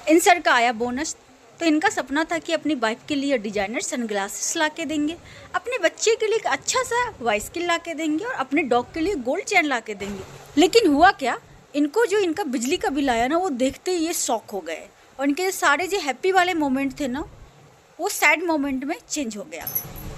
इंसर का आया बोनस। तो इनका सपना था कि अपनी वाइफ के लिए डिजाइनर सनग्लासेस ला के देंगे, अपने बच्चे के लिए एक अच्छा सा बाइसिकल ला के देंगे और अपने डॉग के लिए गोल्ड चेन ला के देंगे। लेकिन हुआ क्या, इनको जो इनका बिजली का बिल आया ना, वो देखते ही ये शॉक हो गए और इनके सारे जो हैप्पी वाले मोमेंट थे ना, वो सैड मोमेंट में चेंज हो गया।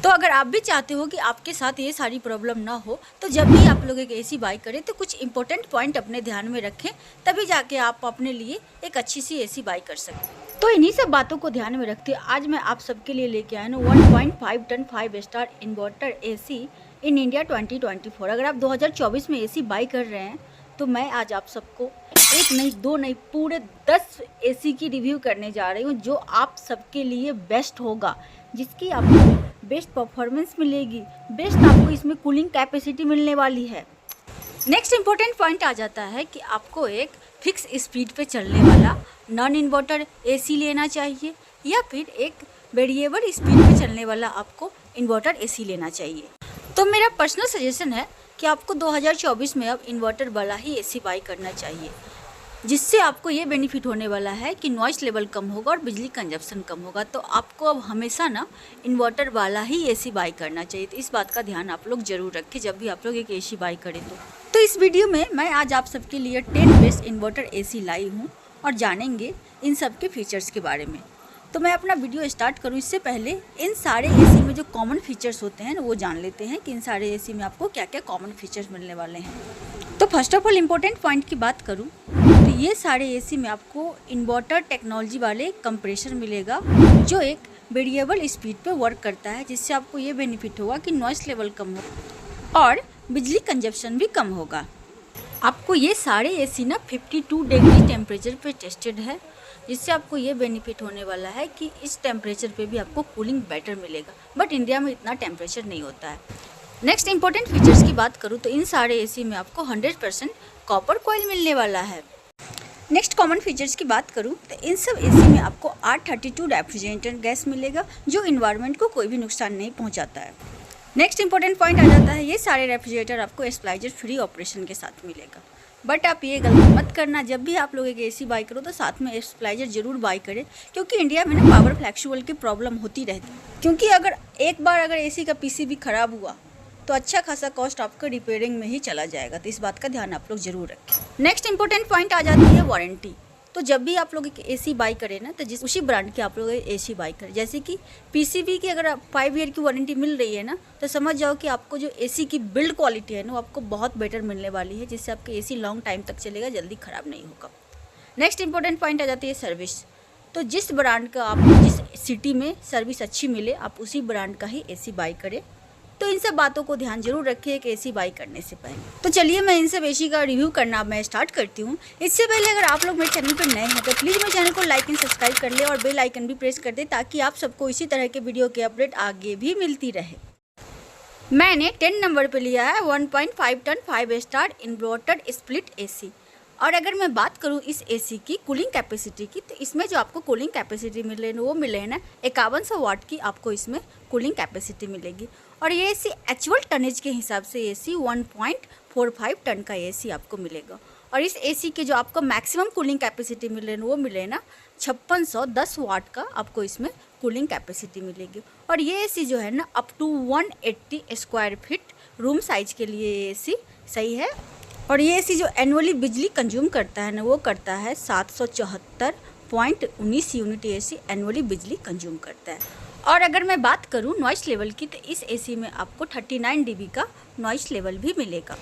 तो अगर आप भी चाहते हो कि आपके साथ ये सारी प्रॉब्लम ना हो, तो जब भी आप लोग एक एसी बाई करें तो कुछ इंपॉर्टेंट पॉइंट अपने ध्यान में रखें, तभी जाके आप अपने लिए एक अच्छी सी एसी बाई कर सकते। तो इन्हीं सब बातों को ध्यान में रखते आज मैं आप सबके लिए लेके आया हूँ 1.5 ton 5 star inverter AC in India 2024। अगर आप 2024 में एसी बाई कर रहे हैं तो मैं आज आप सबको एक नहीं दो नहीं पूरे 10 एसी की रिव्यू करने जा रही हूँ, जो आप सबके लिए बेस्ट होगा, जिसकी आपको बेस्ट परफॉर्मेंस मिलेगी, बेस्ट आपको इसमें कूलिंग कैपेसिटी मिलने वाली है। नेक्स्ट इम्पोर्टेंट पॉइंट आ जाता है कि आपको एक फिक्स स्पीड पे चलने वाला नॉन इन्वर्टर एसी लेना चाहिए या फिर एक वेरिएबल स्पीड पे चलने वाला आपको इन्वर्टर एसी लेना चाहिए। तो मेरा पर्सनल सजेशन है कि आपको 2024 में अब इन्वर्टर वाला ही एसी बाई करना चाहिए, जिससे आपको ये बेनिफिट होने वाला है कि नॉइस लेवल कम होगा और बिजली कंजप्शन कम होगा। तो आपको अब हमेशा ना इन्वर्टर वाला ही एसी बाई करना चाहिए। तो इस बात का ध्यान आप लोग ज़रूर रखें जब भी आप लोग एक एसी बाई करें। तो इस वीडियो में मैं आज आप सबके लिए 10 बेस्ट इन्वर्टर एसी लाई हूँ और जानेंगे इन सब के फीचर्स के बारे में। तो मैं अपना वीडियो स्टार्ट करूँ इससे पहले इन सारे एसी में जो कॉमन फीचर्स होते हैं वो जान लेते हैं कि इन सारे एसी में आपको क्या क्या कॉमन फीचर्स मिलने वाले हैं। तो first of all important point की बात करूँ तो ये सारे एसी में आपको इन्वर्टर टेक्नोलॉजी वाले कंप्रेसर मिलेगा, जो एक वेरिएबल स्पीड पे वर्क करता है, जिससे आपको ये बेनिफिट होगा कि नॉइस लेवल कम हो और बिजली कंजप्शन भी कम होगा। आपको ये सारे एसी ना 52 डिग्री टेम्परेचर पे टेस्टेड है, जिससे आपको ये बेनिफिट होने वाला है कि इस टेम्परेचर पे भी आपको कूलिंग बेटर मिलेगा, बट इंडिया में इतना टेम्परेचर नहीं होता है। नेक्स्ट इंपॉर्टेंट फीचर्स की बात करूँ तो इन सारे एसी में आपको 100% कॉपर कॉइल मिलने वाला है। नेक्स्ट कॉमन फीचर्स की बात करूँ तो इन सब एसी में आपको R32 रेफ्रिजरेटर गैस मिलेगा, जो इन्वायरमेंट को कोई भी नुकसान नहीं पहुँचाता है। नेक्स्ट इंपॉर्टेंट पॉइंट आ जाता है ये सारे रेफ्रिजरेटर आपको स्प्लाइजर फ्री ऑपरेशन के साथ मिलेगा। बट आप ये गलती मत करना, जब भी आप लोग एक एसी बाई करो तो साथ में स्प्लाइजर जरूर बाई करें, क्योंकि इंडिया में ना पावर फ्लैक्चुअल की प्रॉब्लम होती रहती है। क्योंकि अगर एक बार एसी का पीसीबी खराब हुआ तो अच्छा खासा कॉस्ट आपका रिपेयरिंग में ही चला जाएगा। तो इस बात का ध्यान आप लोग जरूर रखें। नेक्स्ट इंपॉर्टेंट पॉइंट आ जाती है वारंटी। तो जब भी आप लोग एक एसी बाई करें ना, तो जिस उसी ब्रांड के आप लोग एसी बाई करें, जैसे कि पीसीबी की अगर 5 ईयर की वारंटी मिल रही है ना, तो समझ जाओ कि आपको जो एसी की बिल्ड क्वालिटी है ना, वो आपको बहुत बेटर मिलने वाली है, जिससे आपके एसी लॉन्ग टाइम तक चलेगा, जल्दी ख़राब नहीं होगा। नेक्स्ट इंपॉर्टेंट पॉइंट आ जाती है सर्विस। तो जिस ब्रांड का आपको जिस सिटी में सर्विस अच्छी मिले, आप उसी ब्रांड का ही एसी बाई करें। तो इन सब बातों को ध्यान जरूर रखिए एक एसी बाई करने से पहले। तो चलिए मैं इन सब एसी का रिव्यू करना मैं स्टार्ट करती हूँ। इससे पहले अगर आप लोग मेरे चैनल पर नए हैं तो प्लीज़ मेरे चैनल को लाइक एंड सब्सक्राइब कर ले और बेल आइकन भी प्रेस कर दे, ताकि आप सबको इसी तरह के वीडियो की अपडेट आगे भी मिलती रहे। मैंने 10 नंबर पर लिया है 1.5 ton 5 star inverter split AC. और अगर मैं बात करूं इस एसी की कूलिंग कैपेसिटी की, तो इसमें जो आपको कूलिंग कैपेसिटी मिल रही है वो मिले है ना 5100 वाट की आपको इसमें कूलिंग कैपेसिटी मिलेगी। और ये एसी एक्चुअल टनेज के हिसाब से एसी 1.45 टन का एसी आपको मिलेगा। और इस एसी के जो आपको मैक्सिमम कूलिंग कैपेसिटी मिल रही है वो मिले ना 5610 वाट का आपको इसमें कूलिंग कैपेसिटी मिलेगी। और ये एसी जो है ना up to 180 square feet room size के लिए ये एसी सही है। और ये एसी जो एनुअली बिजली कंज्यूम करता है ना, वो करता है 774.19 यूनिट एसी एनुअली बिजली कंज्यूम करता है। और अगर मैं बात करूँ नॉइस लेवल की, तो इस एसी में आपको 39 dB का नॉइस लेवल भी मिलेगा।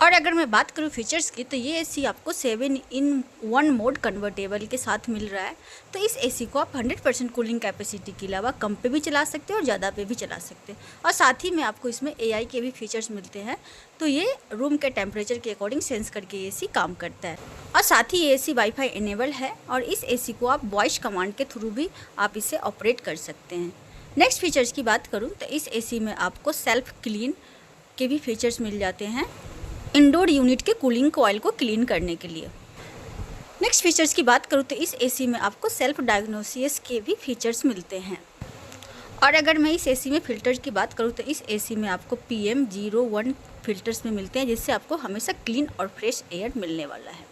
और अगर मैं बात करूँ फीचर्स की, तो ये एसी आपको 7-in-1 मोड कन्वर्टेबल के साथ मिल रहा है। तो इस एसी को आप 100% कूलिंग कैपेसिटी के अलावा कम पे भी चला सकते हैं और ज़्यादा पे भी चला सकते हैं। और साथ ही में आपको इसमें AI के भी फीचर्स मिलते हैं, तो ये रूम के टेम्परेचर के अकॉर्डिंग सेंस करके एसी काम करता है। और साथ ही ये एसी वाईफाई इनेबल है और इस एसी को आप वॉइस कमांड के थ्रू भी आप इसे ऑपरेट कर सकते हैं। नेक्स्ट फीचर्स की बात करूँ तो इस एसी में आपको सेल्फ क्लीन के भी फीचर्स मिल जाते हैं, इंडोर यूनिट के कूलिंग कॉइल को क्लीन करने के लिए। नेक्स्ट फीचर्स की बात करूँ तो इस एसी में आपको सेल्फ डायग्नोसिस के भी फीचर्स मिलते हैं। और अगर मैं इस एसी में फ़िल्टर्स की बात करूँ तो इस एसी में आपको PM01 फ़िल्टर्स में मिलते हैं, जिससे आपको हमेशा क्लीन और फ्रेश एयर मिलने वाला है।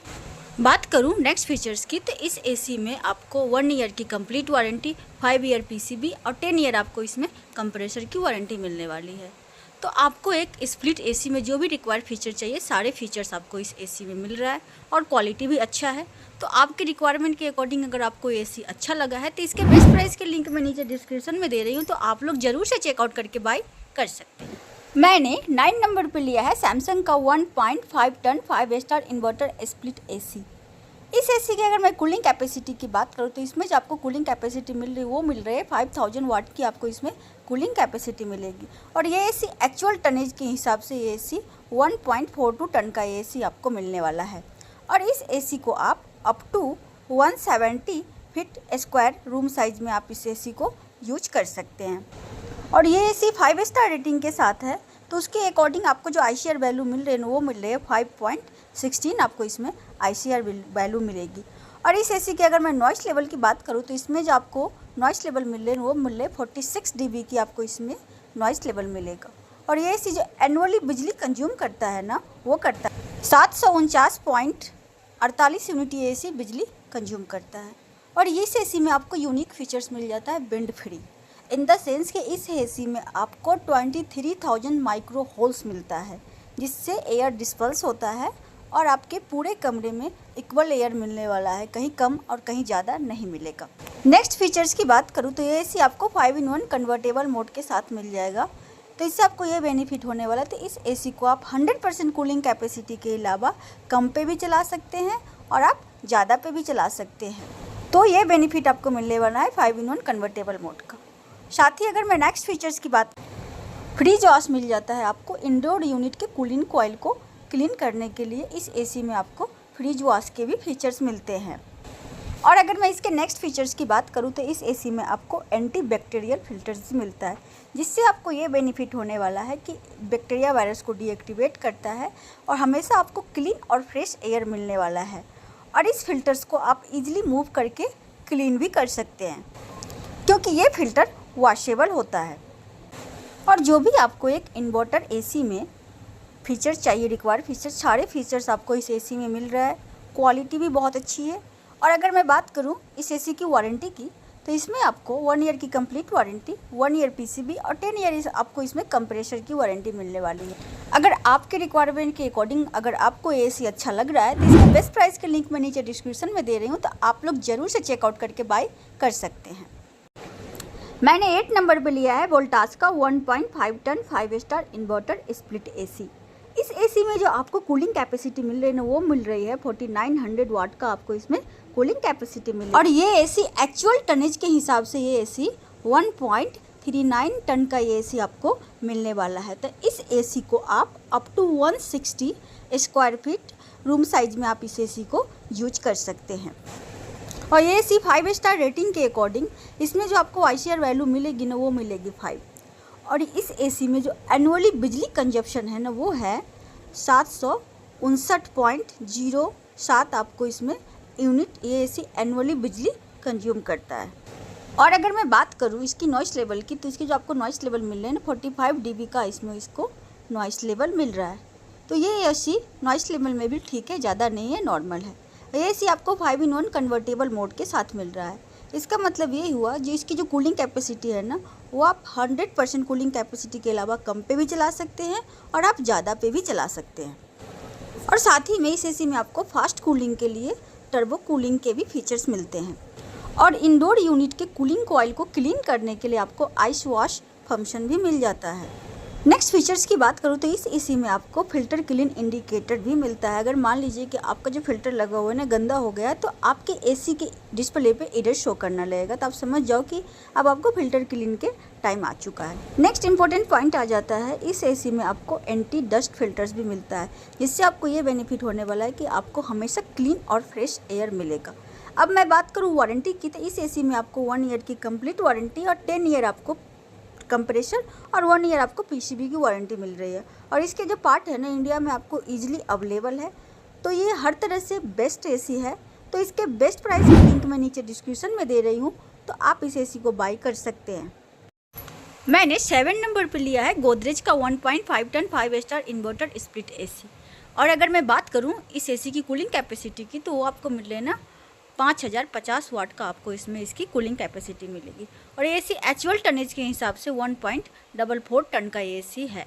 बात करूं नेक्स्ट फीचर्स की, तो इस एसी में आपको 1 ईयर की कंप्लीट वारंटी, 5 ईयर पीसीबी और 10 ईयर आपको इसमें कंप्रेसर की वारंटी मिलने वाली है। तो आपको एक स्प्लिट एसी में जो भी रिक्वायर्ड फीचर चाहिए सारे फीचर्स आपको इस एसी में मिल रहा है और क्वालिटी भी अच्छा है। तो आपके रिक्वायरमेंट के अकॉर्डिंग अगर आपको एसी अच्छा लगा है तो इसके बेस्ट प्राइस के लिंक मैं नीचे डिस्क्रिप्शन में दे रही हूँ, तो आप लोग ज़रूर से चेकआउट करके बाय कर सकते हैं। मैंने 9 नंबर पे लिया है सैमसंग का 1.5 ton 5 star inverter split AC. इस एसी की अगर मैं कूलिंग कैपेसिटी की बात करूँ तो इसमें जो आपको कूलिंग कैपेसिटी मिल रही है वो मिल रही है 5000 वाट की आपको इसमें कूलिंग कैपेसिटी मिलेगी। और ये एसी एक्चुअल टनेज के हिसाब से ये एसी 1.42 टन का एसी आपको मिलने वाला है। और इस एसी को आप up to 170 feet square room size में आप इस एसी को यूज कर सकते हैं। और ये एसी 5 स्टार रेटिंग के साथ है, तो उसके अकॉर्डिंग आपको जो ICR वैल्यू मिल रही है वो मिल रही है 5.16 आपको इसमें ICR वैल्यू मिलेगी। और इस एसी की अगर मैं नॉइस लेवल की बात करूँ तो इसमें जो आपको नॉइस लेवल मिल रहे हैं वो मिल रहे 46 dB की आपको इसमें नॉइस लेवल मिलेगा। और ये एसी जो एनुअली बिजली कंज्यूम करता है ना, वो करता है 749.48 यूनिट ये एसी बिजली कंज्यूम करता है। और इस एसी में आपको यूनिक फीचर्स मिल जाता है wind free, in the sense कि इस एसी में आपको 23,000 माइक्रो होल्स मिलता है, जिससे एयर डिस्पर्स होता है और आपके पूरे कमरे में इक्वल एयर मिलने वाला है, कहीं कम और कहीं ज़्यादा नहीं मिलेगा। नेक्स्ट फीचर्स की बात करूँ तो ये एसी आपको 5-in-1 कन्वर्टेबल मोड के साथ मिल जाएगा। तो इससे आपको ये बेनिफिट होने वाला है, तो इस एसी को आप 100% कूलिंग कैपेसिटी के अलावा कम पे भी चला सकते हैं और आप ज़्यादा पे भी चला सकते हैं। तो ये बेनिफिट आपको मिलने वाला है 5-in-1 कन्वर्टेबल मोड का। साथ ही अगर मैं नेक्स्ट फीचर्स की बात, फ्रीज वॉश मिल जाता है आपको इंडोर यूनिट के कूलिंग कॉइल को क्लीन करने के लिए। इस एसी में आपको फ्रीज वॉश के भी फीचर्स मिलते हैं। और अगर मैं इसके नेक्स्ट फीचर्स की बात करूं तो इस एसी में आपको एंटी बैक्टीरियल फिल्टर्स मिलता है, जिससे आपको ये बेनिफिट होने वाला है कि बैक्टीरिया वायरस को डीएक्टिवेट करता है और हमेशा आपको क्लीन और फ्रेश एयर मिलने वाला है। और इस फिल्टर्स को आप इजीली मूव करके क्लीन भी कर सकते हैं, क्योंकि ये फिल्टर वॉशेबल होता है। और जो भी आपको एक इन्वर्टर एसी में फीचर्स चाहिए, रिक्वायर्ड फीचर्स, सारे फीचर्स आपको इस एसी में मिल रहा है। क्वालिटी भी बहुत अच्छी है। और अगर मैं बात करूं इस एसी की वारंटी की, तो इसमें आपको 1 ईयर की कंप्लीट वारंटी, 1 ईयर पीसीबी और 10 ईयर आपको इसमें कंप्रेसर की वारंटी मिलने वाली है। अगर आपके रिक्वायरमेंट के अकॉर्डिंग अगर आपको एसी अच्छा लग रहा है तो इसका बेस्ट प्राइस के लिंक मैं नीचे डिस्क्रिप्शन में दे रही हूँ, तो आप लोग ज़रूर से चेकआउट करके बाय कर सकते हैं। मैंने 8 नंबर पे लिया है वोल्टास का 1.5 ton 5 star inverter split AC. इस एसी में जो आपको कूलिंग कैपेसिटी मिल रही है ना, वो मिल रही है 4900 वाट का आपको इसमें कूलिंग कैपेसिटी मिल रही है। और ये एसी एक्चुअल टनेज के हिसाब से ये एसी 1.39 टन का ये एसी आपको मिलने वाला है। तो इस एसी को आप up to 160 square feet room size में आप इस एसी को यूज कर सकते हैं। और ये एसी 5 स्टार रेटिंग के अकॉर्डिंग इसमें जो आपको ICR वैल्यू मिलेगी ना, वो मिलेगी 5। और इस एसी में जो एनुअली बिजली कंजप्शन है ना, वो है 759.07 आपको इसमें यूनिट ये एसी एनुअली बिजली कंज्यूम करता है। और अगर मैं बात करूँ इसकी नॉइस लेवल की, तो इसकी जो आपको नॉइस लेवल मिल रहा है ना 45 dB का इसमें इसको नॉइस लेवल मिल रहा है। तो ये एसी नॉइस लेवल में भी ठीक है, ज़्यादा नहीं है, नॉर्मल है। ये एसी आपको 5-in-1 कन्वर्टेबल मोड के साथ मिल रहा है। इसका मतलब ये हुआ जो इसकी जो कूलिंग कैपेसिटी है ना, वो आप 100% कूलिंग कैपेसिटी के अलावा कम पे भी चला सकते हैं और आप ज़्यादा पे भी चला सकते हैं। और साथ ही में इस एसी में आपको फास्ट कूलिंग के लिए टर्बो कूलिंग के भी फीचर्स मिलते हैं। और इंडोर यूनिट के कूलिंग कॉइल को क्लीन करने के लिए आपको आइस वॉश फंक्शन भी मिल जाता है। नेक्स्ट फीचर्स की बात करूँ तो इस एसी में आपको फ़िल्टर क्लीन इंडिकेटर भी मिलता है। अगर मान लीजिए कि आपका जो फ़िल्टर लगा हुआ है ना गंदा हो गया है, तो आपके एसी के डिस्प्ले पे एरर शो करना लगेगा, तो आप समझ जाओ कि अब आपको फ़िल्टर क्लीन के टाइम आ चुका है। नेक्स्ट इंपॉर्टेंट पॉइंट आ जाता है, इस एसी में आपको एंटी डस्ट फिल्टर्स भी मिलता है, जिससे आपको ये बेनिफिट होने वाला है कि आपको हमेशा क्लीन और फ्रेश एयर मिलेगा। अब मैं बात करूँ वारंटी की, तो इस एसी में आपको 1 ईयर की कंप्लीट वारंटी और 10 ईयर आपको कंप्रेसर और 1 ईयर आपको पीसीबी की वारंटी मिल रही है। और इसके जो पार्ट है ना इंडिया में आपको ईजिली अवेलेबल है, तो ये हर तरह से बेस्ट एसी है। तो इसके बेस्ट प्राइस की लिंक मैं नीचे डिस्क्रिप्शन में दे रही हूँ, तो आप इस एसी को बाई कर सकते हैं। मैंने 7 नंबर पर लिया है गोदरेज का 1.5 ton 5 star inverter split AC. और अगर मैं बात करूं इस एसी की कूलिंग कैपेसिटी की, तो वो आपको मिल रहे ना 5050 वाट का आपको इसमें इसकी कूलिंग कैपेसिटी मिलेगी। और ये एसी एक्चुअल टनेज के हिसाब से 1.44 टन का ये एसी है।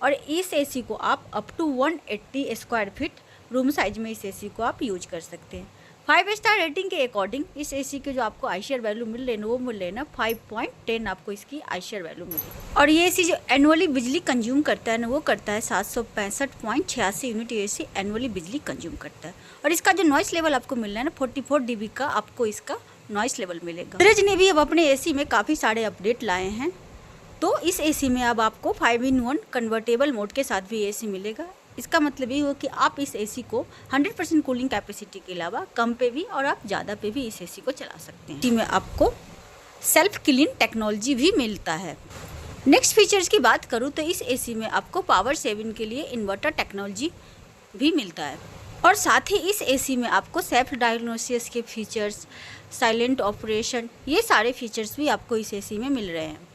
और इस एसी को आप up to 180 square feet room size में इस एसी को आप यूज कर सकते हैं। 5 स्टार रेटिंग के अकॉर्डिंग इस एसी के जो आपको आईशेयर वैल्यू मिल रहे हैं वो मिल रहे हैं ना 5.10 आपको इसकी आईशेयर वैल्यू मिलेगी। और ये एसी जो एनुअली बिजली कंज्यूम करता है ना वो करता है 765.86 यूनिट एसी एनुअली बिजली कंज्यूम करता है। और इसका जो नॉइस लेवल आपको मिल रहा है ना 44 dB का आपको इसका नॉइस लेवल मिलेगा। गोदरेज ने भी अब अपने एसी में काफ़ी सारे अपडेट लाए हैं, तो इस एसी में अब आपको 5-in-1 कन्वर्टेबल मोड के साथ भी एसी मिलेगा। इसका मतलब ये हो कि आप इस एसी को 100% कूलिंग कैपेसिटी के अलावा कम पे भी और आप ज़्यादा पे भी इस एसी को चला सकते हैं। इसी में आपको सेल्फ क्लीन टेक्नोलॉजी भी मिलता है। नेक्स्ट फीचर्स की बात करूँ तो इस एसी में आपको पावर सेविंग के लिए इन्वर्टर टेक्नोलॉजी भी मिलता है। और साथ ही इस एसी में आपको सेल्फ डायग्नोसिस के फीचर्स, साइलेंट ऑपरेशन, ये सारे फीचर्स भी आपको इस एसी में मिल रहे हैं।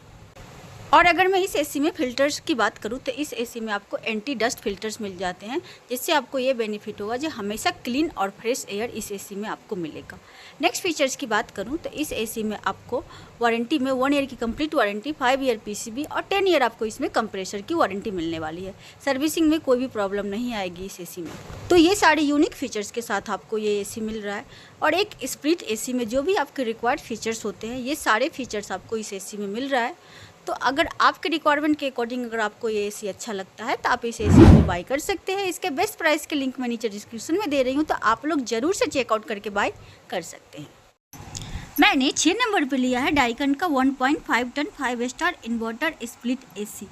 और अगर मैं इस एसी में फ़िल्टर्स की बात करूँ तो इस एसी में आपको एंटी डस्ट फिल्टर्स मिल जाते हैं, जिससे आपको ये बेनिफिट होगा जो हमेशा क्लीन और फ्रेश एयर इस एसी में आपको मिलेगा। नेक्स्ट फीचर्स की बात करूँ तो इस एसी में आपको वारंटी में 1 ईयर की कंप्लीट वारंटी, 5 ईयर पीसीबी और 10 ईयर आपको इसमें कंप्रेसर की वारंटी मिलने वाली है। सर्विसिंग में कोई भी प्रॉब्लम नहीं आएगी इस एसी में। तो ये सारे यूनिक फीचर्स के साथ आपको ये एसी मिल रहा है। और एक स्प्लिट एसी में जो भी आपके रिक्वायर्ड फीचर्स होते हैं, ये सारे फीचर्स आपको इस एसी में मिल रहा है। तो अगर आपके रिक्वायरमेंट के अकॉर्डिंग अगर आपको ये एसी अच्छा लगता है तो आप इस एसी को बाय कर सकते हैं। इसके बेस्ट प्राइस के लिंक मैं नीचे डिस्क्रिप्शन में दे रही हूँ, तो आप लोग ज़रूर से चेकआउट करके बाय कर सकते हैं। मैंने 6 नंबर पे लिया है डाइकन का 1.5 ton 5 star inverter split AC.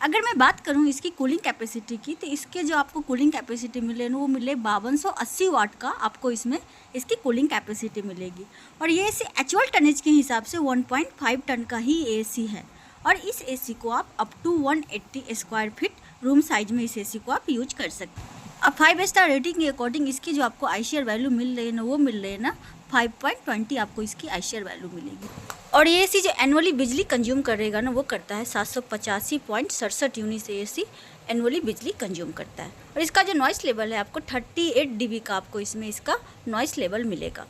अगर मैं बात करूं इसकी कूलिंग कैपेसिटी की, तो इसके जो आपको कूलिंग कैपेसिटी मिले वो मिले 5280 वाट का आपको इसमें इसकी कूलिंग कैपेसिटी मिलेगी। और ये एसी एक्चुअल टनेज के हिसाब से 1.5 टन का ही एसी है। और इस एसी को आप up to 180 square feet room size में इस एसी को आप यूज कर सकते हैं। अब 5 स्टार रेटिंग के अकॉर्डिंग इसकी जो आपको आईशेयर वैल्यू मिल रही है ना वो मिल रही है ना 5.20 आपको इसकी आईशेयर वैल्यू मिलेगी। और ये एसी जो एनुअली बिजली कंज्यूम करेगा ना वो करता है 785.67 यूनिट एसी एनुअली बिजली कंज्यूम करता है। और इसका जो नॉइस लेवल है आपको 38 dB का आपको इसमें इसका नॉइस लेवल मिलेगा।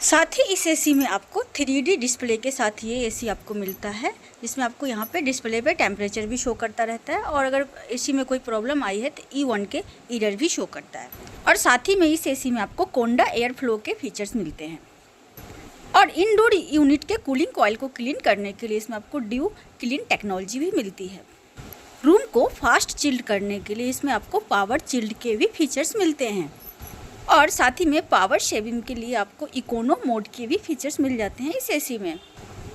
साथ ही इस एसी में आपको 3D डिस्प्ले के साथ ये एसी आपको मिलता है, जिसमें आपको यहाँ पे डिस्प्ले पे टेम्परेचर भी शो करता रहता है। और अगर एसी में कोई प्रॉब्लम आई है तो E1 के एरर भी शो करता है। और साथ ही में इस एसी में आपको कोंडा एयर फ्लो के फीचर्स मिलते हैं। और इंडोर यूनिट के कूलिंग कॉइल को क्लीन करने के लिए इसमें आपको ड्यू क्लीन टेक्नोलॉजी भी मिलती है। रूम को फास्ट चिल्ड करने के लिए इसमें आपको पावर चिल्ड के भी फीचर्स मिलते हैं। और साथ ही में पावर शेविंग के लिए आपको इकोनो मोड के भी फीचर्स मिल जाते हैं इस एसी में।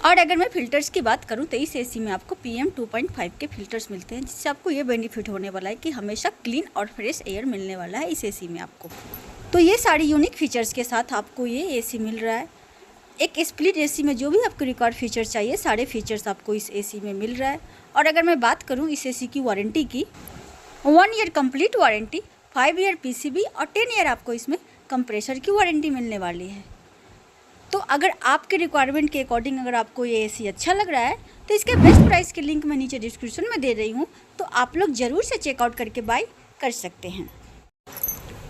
और अगर मैं फ़िल्टर्स की बात करूं तो इस एसी में आपको PM 2.5 के फ़िल्टर्स मिलते हैं, जिससे आपको ये बेनिफिट होने वाला है कि हमेशा क्लीन और फ्रेश एयर मिलने वाला है इस एसी में आपको। तो ये सारी यूनिक फीचर्स के साथ आपको ये एसी मिल रहा है। एक स्प्लिट एसी में जो भी आपको रिक्वायर्ड फीचर्स चाहिए सारे फीचर्स आपको इस एसी में मिल रहा है। और अगर मैं बात करूँ इस एसी की वारंटी की, 1 year complete warranty, 5 year PCB और 10 ईयर आपको इसमें कंप्रेसर की वारंटी मिलने वाली है। तो अगर आपके रिक्वायरमेंट के अकॉर्डिंग अगर आपको ये एसी अच्छा लग रहा है तो इसके बेस्ट प्राइस के लिंक मैं नीचे डिस्क्रिप्शन में दे रही हूँ, तो आप लोग ज़रूर से चेकआउट करके बाय कर सकते हैं।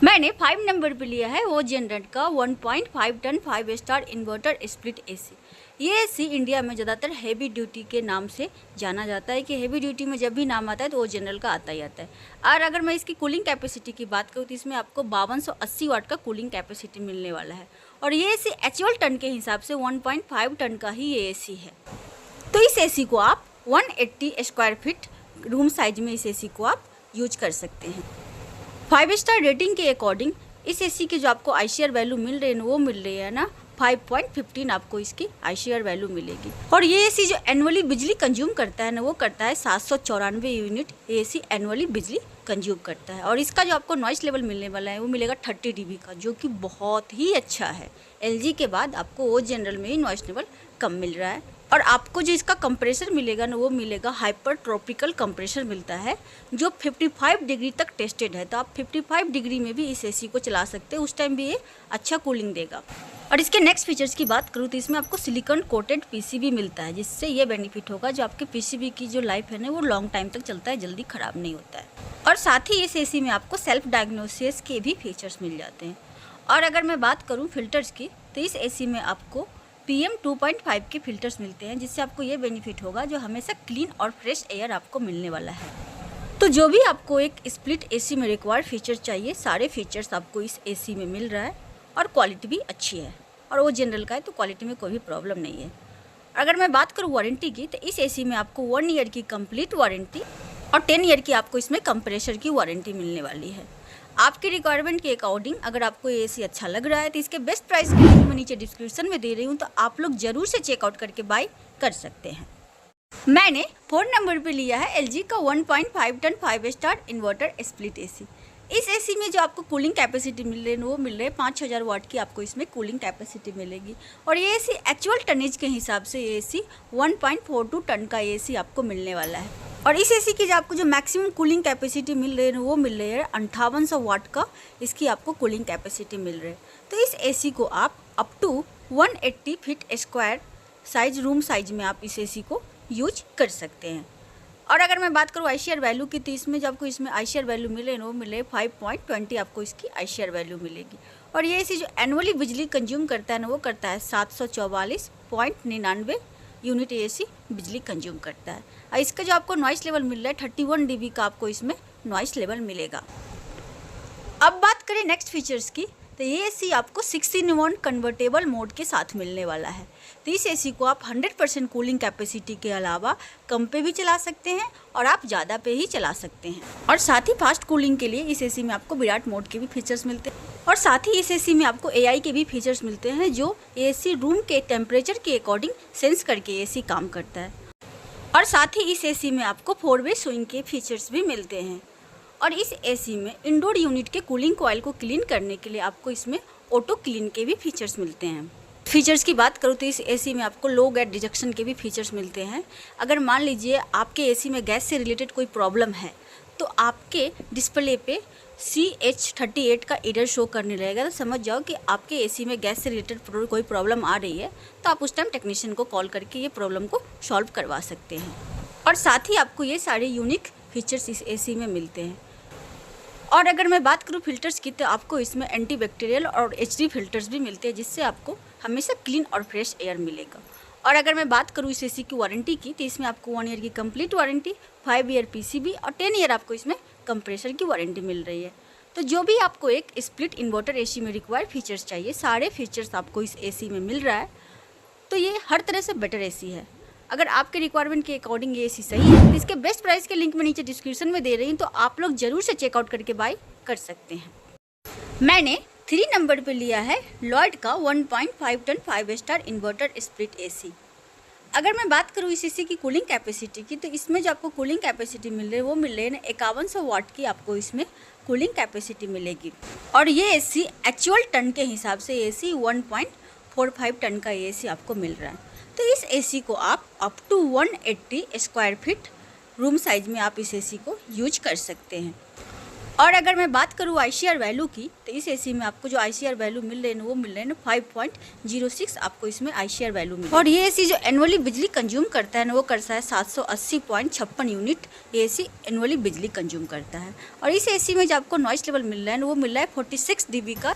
मैंने 5 नंबर पे लिया है वो जनरेट का 1.5 ton 5 star inverter split AC. ये एसी इंडिया में ज़्यादातर हैवी ड्यूटी के नाम से जाना जाता है, कि हैवी ड्यूटी में जब भी नाम आता है तो वो जनरल का आता ही आता है। और अगर मैं इसकी कूलिंग कैपेसिटी की बात करूँ तो इसमें आपको 5280 वाट का कूलिंग कैपेसिटी मिलने वाला है। और ये एसी एक्चुअल टन के हिसाब से 1.5 टन का ही ये एसी है। तो इस एसी को आप 180 स्क्वायर फीट रूम साइज में इस एसी को आप यूज कर सकते हैं। 5 स्टार रेटिंग के अकॉर्डिंग इस एसी के जो आपको आईशेयर वैल्यू मिल रही है वो मिल रही है ना 5.15 आपको इसकी आईशेयर वैल्यू मिलेगी। और ये एसी जो एनुअली बिजली कंज्यूम करता है ना वो करता है 794 यूनिट एसी एनुअली बिजली कंज्यूम करता है। और इसका जो आपको नॉइस लेवल मिलने वाला है वो मिलेगा 30 dB का, जो कि बहुत ही अच्छा है। LG के बाद आपको वो जनरल में ही नॉइस लेवल कम मिल रहा है और आपको जो इसका कंप्रेसर मिलेगा ना, वो मिलेगा हाइपर ट्रॉपिकल कंप्रेसर मिलता है, जो 55 डिग्री तक टेस्टेड है। तो आप 55 डिग्री में भी इस एसी को चला सकते हैं, उस टाइम भी ये अच्छा कूलिंग देगा। और इसके नेक्स्ट फीचर्स की बात करूँ तो इसमें आपको सिलिकॉन कोटेड पीसीबी मिलता है, जिससे ये बेनिफिट होगा जो आपके पीसीबी की जो लाइफ है ना, वो लॉन्ग टाइम तक चलता है, जल्दी ख़राब नहीं होता है। और साथ ही इस एसी में आपको सेल्फ डायग्नोसिस के भी फीचर्स मिल जाते हैं। और अगर मैं बात करूँ फिल्टर्स की, तो इस एसी में आपको PM 2.5 के फिल्टर्स मिलते हैं, जिससे आपको ये बेनिफिट होगा जो हमेशा क्लीन और फ्रेश एयर आपको मिलने वाला है। तो जो भी आपको एक स्प्लिट एसी में रिक्वायर्ड फीचर चाहिए, सारे फीचर्स आपको इस एसी में मिल रहा है। और क्वालिटी भी अच्छी है, और वो जनरल का है, तो क्वालिटी में कोई भी प्रॉब्लम नहीं है। अगर मैं बात करूँ वारंटी की, तो इस एसी में आपको 1 ईयर की कंप्लीट वारंटी और 10 ईयर की आपको इसमें कंप्रेसर की वारंटी मिलने वाली है। आपकी रिक्वायरमेंट के अकॉर्डिंग अगर आपको ये एसी अच्छा लग रहा है, तो इसके बेस्ट प्राइस के लिंक मैं नीचे डिस्क्रिप्शन में दे रही हूँ, तो आप लोग ज़रूर से चेकआउट करके बाय कर सकते हैं। मैंने 4 नंबर पे लिया है LG का 1.5 ton 5 star inverter split AC. इस एसी में जो आपको कूलिंग कैपेसिटी मिल रही है वो मिल रही है 5000 वाट की, आपको इसमें कूलिंग कैपेसिटी मिलेगी। और ये एसी एक्चुअल टनेज के हिसाब से ये एसी 1.42 टन का एसी आपको मिलने वाला है। और इस एसी की जो आपको जो मैक्सिमम कूलिंग कैपेसिटी मिल रही है वो मिल रही है 5800 वाट का, इसकी आपको कूलिंग कैपेसिटी मिल रही है। तो इस एसी को आप up to 180 feet square size room size में आप इस एसी को यूज कर सकते हैं। और अगर मैं बात करूँ ICR वैल्यू की, तो इसमें जो आपको इसमें ICR वैल्यू मिले ना, वो मिले 5.20 आपको इसकी ICR वैल्यू मिलेगी। और ये एसी जो एनुअली बिजली कंज्यूम करता है ना, वो करता है 744.99 यूनिट एसी बिजली कंज्यूम करता है। और इसका जो आपको नॉइस लेवल मिल रहा है 31 dB का आपको इसमें नॉइस लेवल मिलेगा। अब बात करें नेक्स्ट फीचर्स की, तो ये एसी आपको 16-in-1 कन्वर्टेबल मोड के साथ मिलने वाला है। तो इस एसी को आप 100% कूलिंग कैपेसिटी के अलावा कम पे भी चला सकते हैं और आप ज़्यादा पे ही चला सकते हैं। और साथ ही फास्ट कूलिंग के लिए इस एसी में आपको विराट मोड के भी फीचर्स मिलते हैं। और साथ ही इस एसी में आपको AI के भी फीचर्स मिलते हैं, जो एसी रूम के टेम्परेचर के अकॉर्डिंग सेंस करके एसी काम करता है। और साथ ही इस एसी में आपको 4-वे स्विंग के फीचर्स भी मिलते हैं। और इस एसी में इंडोर यूनिट के कूलिंग कॉइल को क्लीन करने के लिए आपको इसमें ऑटो क्लीन के भी फीचर्स मिलते हैं। फीचर्स की बात करूँ तो इस एसी में आपको लो गैस डिटेक्शन के भी फीचर्स मिलते हैं। अगर मान लीजिए आपके एसी में गैस से रिलेटेड कोई प्रॉब्लम है, तो आपके डिस्प्ले पे CH38 का एरर शो करने लगेगा, तो समझ जाओ कि आपके एसी में गैस से रिलेटेड कोई प्रॉब्लम आ रही है। तो आप उस टाइम टेक्नीशियन को कॉल करके ये प्रॉब्लम को सॉल्व करवा सकते हैं। और साथ ही आपको ये सारे यूनिक फीचर्स इस एसी में मिलते हैं। और अगर मैं बात करूँ फिल्टर्स की, तो आपको इसमें एंटीबैक्टीरियल और HD फिल्टर्स भी मिलते हैं, जिससे आपको हमेशा क्लीन और फ्रेश एयर मिलेगा। और अगर मैं बात करूँ इस एसी की वारंटी की, तो इसमें आपको 1 ईयर की कंप्लीट वारंटी, 5 ईयर PCB और 10 ईयर आपको इसमें कंप्रेसर की वारंटी मिल रही है। तो जो भी आपको एक स्प्लिट इन्वर्टर एसी में रिक्वायर्ड फीचर्स चाहिए, सारे फीचर्स आपको इस एसी में मिल रहा है। तो ये हर तरह से बेटर एसी है। अगर आपके रिक्वायरमेंट के अकॉर्डिंग ये एसी सही है, तो इसके बेस्ट प्राइस के लिंक मैं नीचे डिस्क्रिप्शन में दे रही हूँ, तो आप लोग ज़रूर से चेकआउट करके बाय कर सकते हैं। मैंने 3 नंबर पे लिया है लॉयड का 1.5 ton 5 star inverter split AC. अगर मैं बात करूँ इस एसी की कूलिंग कैपेसिटी की, तो इसमें जो आपको कूलिंग कैपेसिटी मिल रही है वो मिल रही है ना 5100 वाट की, आपको इसमें कूलिंग कैपेसिटी मिलेगी। और ये एसी एक्चुअल टन के हिसाब से एसी 1.45 टन का एसी आपको मिल रहा है। तो इस एसी को आप up to 180 square feet room size में आप इस एसी को यूज कर सकते हैं। और अगर मैं बात करूँ ICR वैल्यू की, तो इस एसी में आपको जो ICR वैल्यू मिल रहे हैं वो मिल रहे हैं 5.06 आपको इसमें ICR वैल्यू मिल रही है। और ये एसी जो एनुअली बिजली कंज्यूम करता है ना, वो करता है 780.56 यूनिट ये एसी एनुअली बिजली कंज्यूम करता है। और इस एसी में जो आपको नॉइस लेवल मिल रहा है ना, वो मिल रहा है 46 dB का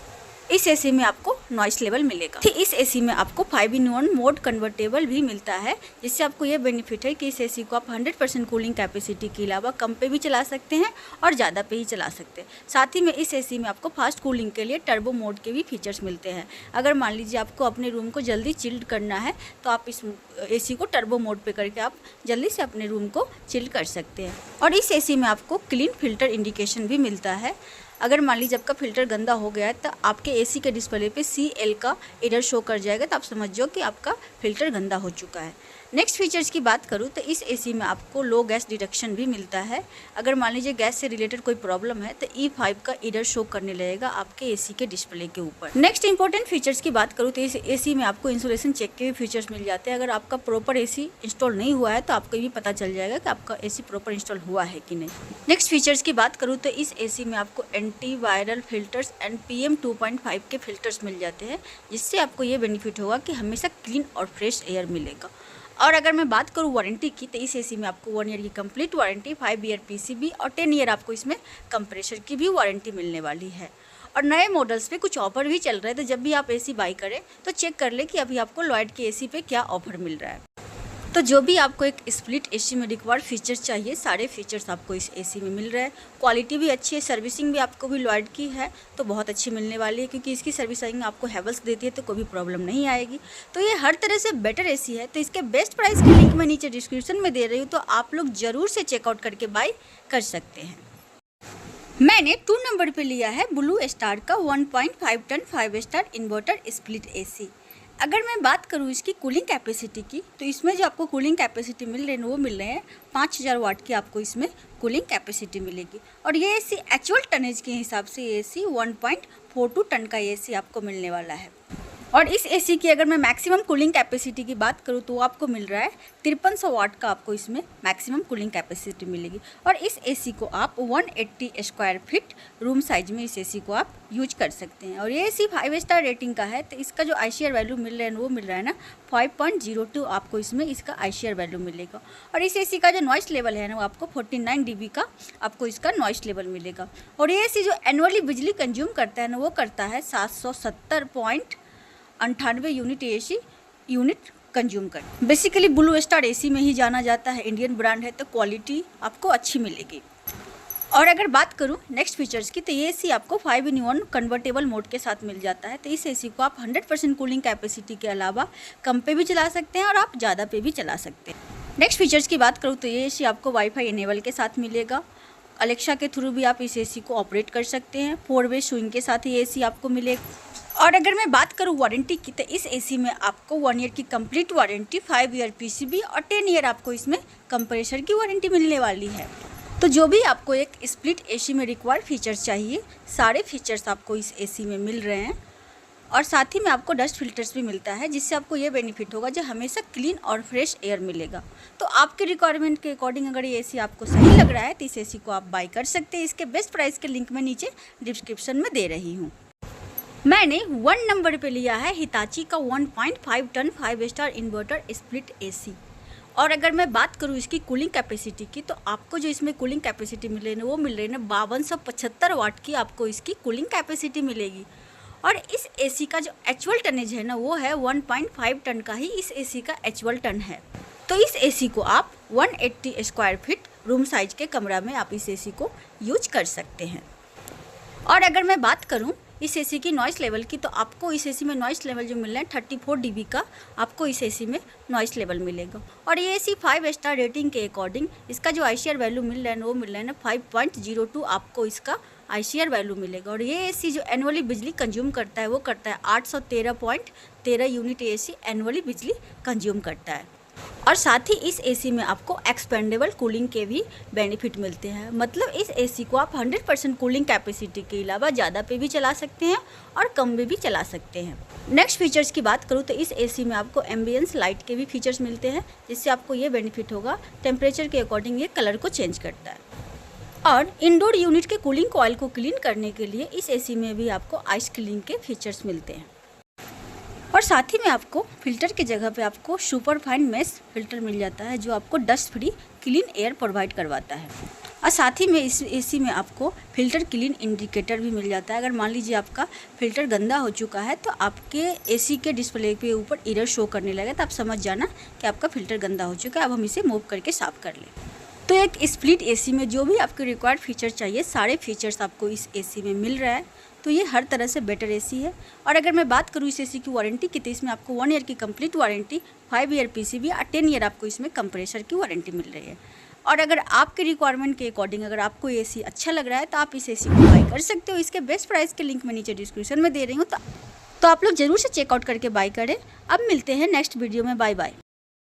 इस एसी में आपको नॉइस लेवल मिलेगा। फिर इस एसी में आपको 5-in-1 मोड कन्वर्टेबल भी मिलता है, जिससे आपको ये बेनिफिट है कि इस एसी को आप 100% कूलिंग कैपेसिटी के अलावा कम पे भी चला सकते हैं और ज़्यादा पे ही चला सकते हैं। साथ ही में इस एसी में आपको फास्ट कूलिंग के लिए टर्बो मोड के भी फीचर्स मिलते हैं। अगर मान लीजिए आपको अपने रूम को जल्दी चिल्ड करना है, तो आप इस एसी को टर्बो मोड पे करके आप जल्दी से अपने रूम को चिल्ड कर सकते हैं। और इस एसी में आपको क्लीन फिल्टर इंडिकेशन भी मिलता है। अगर मान लीजिए आपका फ़िल्टर गंदा हो गया है, तो आपके एसी के डिस्प्ले पे CL का एरर शो कर जाएगा, तो आप समझ जाओ कि आपका फ़िल्टर गंदा हो चुका है। नेक्स्ट फीचर्स की बात करूँ तो इस एसी में आपको लो गैस डिडक्शन भी मिलता है। अगर मान लीजिए गैस से रिलेटेड कोई प्रॉब्लम है तो E5 का एरर शो करने लगेगा आपके एसी के डिस्प्ले के ऊपर। नेक्स्ट इंपॉर्टेंट फीचर्स की बात करूँ तो इस एसी में आपको इंसुलेशन चेक के भी फीचर्स मिल जाते हैं। अगर आपका प्रॉपर एसी इंस्टॉल नहीं हुआ है तो आपको भी पता चल जाएगा कि आपका एसी प्रॉपर इंस्टॉल हुआ है कि नहीं। नेक्स्ट फीचर्स की बात करूँ तो इस एसी में आपको anti viral filters and PM 2.5 के फिल्टर्स मिल जाते हैं, जिससे आपको ये बेनिफिट होगा कि हमेशा क्लीन और फ्रेश एयर मिलेगा। और अगर मैं बात करूँ वारंटी की तो इस एसी में आपको 1 ईयर की कंप्लीट वारंटी, 5 ईयर PCB और 10 ईयर आपको इसमें कंप्रेसर की भी वारंटी मिलने वाली है। और नए मॉडल्स पे कुछ ऑफर भी चल रहा है, तो जब भी आप एसी बाई करें तो चेक कर ले कि अभी आपको लॉयड के एसी पे क्या ऑफर मिल रहा है। तो जो भी आपको एक स्प्लिट एसी में रिक्वायर्ड फीचर्स चाहिए, सारे फीचर्स आपको इस एसी में मिल रहा है। क्वालिटी भी अच्छी है, सर्विसिंग भी आपको भी लॉयड की है तो बहुत अच्छी मिलने वाली है, क्योंकि इसकी सर्विसिंग आपको हैवेल्स देती है तो कोई भी प्रॉब्लम नहीं आएगी। तो ये हर तरह से बेटर एसी है। तो इसके बेस्ट प्राइस की लिंक मैं नीचे डिस्क्रिप्शन में दे रही हूँ, तो आप लोग ज़रूर से चेकआउट करके बाई कर सकते हैं। मैंने 2 नंबर पे लिया है ब्लू स्टार का 1.5 ton 5 star inverter split AC. अगर मैं बात करूँ इसकी कूलिंग कैपेसिटी की तो इसमें जो आपको कूलिंग कैपेसिटी मिल रही है वो मिल रहे हैं 5000 वाट की आपको इसमें कूलिंग कैपेसिटी मिलेगी। और ये एसी एक्चुअल टनेज के हिसाब से ये एसी 1.42 टन का एसी आपको मिलने वाला है। और इस एसी की अगर मैं मैक्सिमम कूलिंग कैपेसिटी की बात करूँ तो आपको मिल रहा है 5300 वाट का आपको इसमें मैक्सिमम कूलिंग कैपेसिटी मिलेगी। और इस एसी को आप 180 स्क्वायर फीट रूम साइज में इस एसी को आप यूज कर सकते हैं। और ये एसी 5 स्टार रेटिंग का है, तो इसका जो ICR वैल्यू मिल रहा है वो मिल रहा है ना 5.02 आपको इसमें इसका ICR वैल्यू मिलेगा। और इस एसी का जो नॉइस लेवल है ना वो आपको 49 dB का आपको इसका नॉइस लेवल मिलेगा। और ये एसी जो एनुअली बिजली कंज्यूम करता है ना वो करता है 770.98 यूनिट एसी यूनिट कंज्यूम कर। बेसिकली ब्लू स्टार एसी में ही जाना जाता है, इंडियन ब्रांड है तो क्वालिटी आपको अच्छी मिलेगी। और अगर बात करूं नेक्स्ट फीचर्स की तो ये एसी आपको 5-in-1 कन्वर्टेबल मोड के साथ मिल जाता है। तो इस एसी को आप 100% कूलिंग कैपेसिटी के अलावा कम पे भी चला सकते हैं और आप ज़्यादा पे भी चला सकते हैं। नेक्स्ट फीचर्स की बात करूँ तो ये एसी आपको वाईफाई इनेबल के साथ मिलेगा। अलेक्सा के थ्रू भी आप इस एसी को ऑपरेट कर सकते हैं। 4-वे स्विंग के साथ ये एसी आपको मिलेगा। और अगर मैं बात करूँ वारंटी की तो इस एसी में आपको 1 ईयर की कंप्लीट वारंटी, 5 ईयर PCB और 10 ईयर आपको इसमें कंप्रेसर की वारंटी मिलने वाली है। तो जो भी आपको एक स्प्लिट एसी में रिक्वायर्ड फीचर्स चाहिए, सारे फीचर्स आपको इस एसी में मिल रहे हैं। और साथ ही में आपको डस्ट फिल्टर्स भी मिलता है, जिससे आपको ये बेनिफिट होगा जो हमेशा क्लीन और फ्रेश एयर मिलेगा। तो आपके रिक्वायरमेंट के अकॉर्डिंग अगर ये एसी आपको सही लग रहा है तो इस एसी को आप बाई कर सकते हैं। इसके बेस्ट प्राइस के लिंक मैं नीचे डिस्क्रिप्शन में दे रही हूँ। मैंने 1 नंबर पे लिया है हिताची का 1.5 ton 5 star inverter split AC. और अगर मैं बात करूँ इसकी कूलिंग कैपेसिटी की तो आपको जो इसमें कूलिंग कैपेसिटी मिल रही है वो मिल रही है ना 5275 वाट की आपको इसकी कूलिंग कैपेसिटी मिलेगी। और इस एसी का जो एक्चुअल टनेज है ना वो है 1.5 टन का ही इस एसी का एक्चुअल टन है। तो इस एसी को आप 180 स्क्वायर फीट रूम साइज के कमरा में आप इस एसी को यूज कर सकते हैं। और अगर मैं बात करूं इस एसी की नॉइस लेवल की तो आपको इस एसी में नॉइस लेवल जो मिल रहा है 34 dB का आपको इस एसी में नॉइस लेवल मिलेगा। और ये एसी 5 स्टार रेटिंग के अकॉर्डिंग इसका जो ICR वैल्यू मिल रहा है वो मिल रहा है ना 5.02 आपको इसका ICR वैल्यू मिलेगा। और ये एसी जो एनुअली बिजली कंज्यूम करता है वो करता है 813.13 यूनिट एसी एनुअली बिजली कंज्यूम करता है। और साथ ही इस एसी में आपको एक्सपेंडेबल कूलिंग के भी बेनिफिट मिलते हैं। मतलब इस एसी को आप 100% कूलिंग कैपेसिटी के अलावा ज़्यादा पे भी चला सकते हैं और कम में भी चला सकते हैं। नेक्स्ट फीचर्स की बात करूँ तो इस एसी में आपको एम्बियंस लाइट के भी फीचर्स मिलते हैं, जिससे आपको ये बेनिफिट होगा टेम्परेचर के अकॉर्डिंग ये कलर को चेंज करता है। और इंडोर यूनिट के कूलिंग कॉइल को क्लीन करने के लिए इस एसी में भी आपको आइस क्लीन के फीचर्स मिलते हैं। और साथ ही में आपको फिल्टर की जगह पे आपको सुपर फाइन मेश फिल्टर मिल जाता है, जो आपको dust free clean air provide करवाता है। और साथ ही में इस एसी में आपको फिल्टर क्लीन इंडिकेटर भी मिल जाता है। अगर मान लीजिए आपका फिल्टर गंदा हो चुका है तो आपके एसी के डिस्प्ले के ऊपर एरर शो करने लगे तो आप समझ जाना कि आपका फिल्टर गंदा हो चुका है, अब हम इसे मूव करके साफ़ कर लें। तो एक स्प्लिट एसी में जो भी आपको रिक्वायर्ड फीचर चाहिए सारे फीचर्स आपको इस एसी में मिल रहा है। तो ये हर तरह से बेटर एसी है। और अगर मैं बात करूँ इस एसी की वारंटी की तो इसमें आपको 1 ईयर की कंप्लीट वारंटी, 5 ईयर PCB और 10 ईयर आपको इसमें कंप्रेसर की वारंटी मिल रही है। और अगर आपके रिक्वायरमेंट के अकॉर्डिंग अगर आपको एसी अच्छा लग रहा है तो आप इस एसी को बाई कर सकते हो। इसके बेस्ट प्राइस के लिंक मैं नीचे डिस्क्रिप्शन में दे रही हूँ, तो आप लोग ज़रूर से चेकआउट करके बाई करें। अब मिलते हैं नेक्स्ट वीडियो में। Bye bye.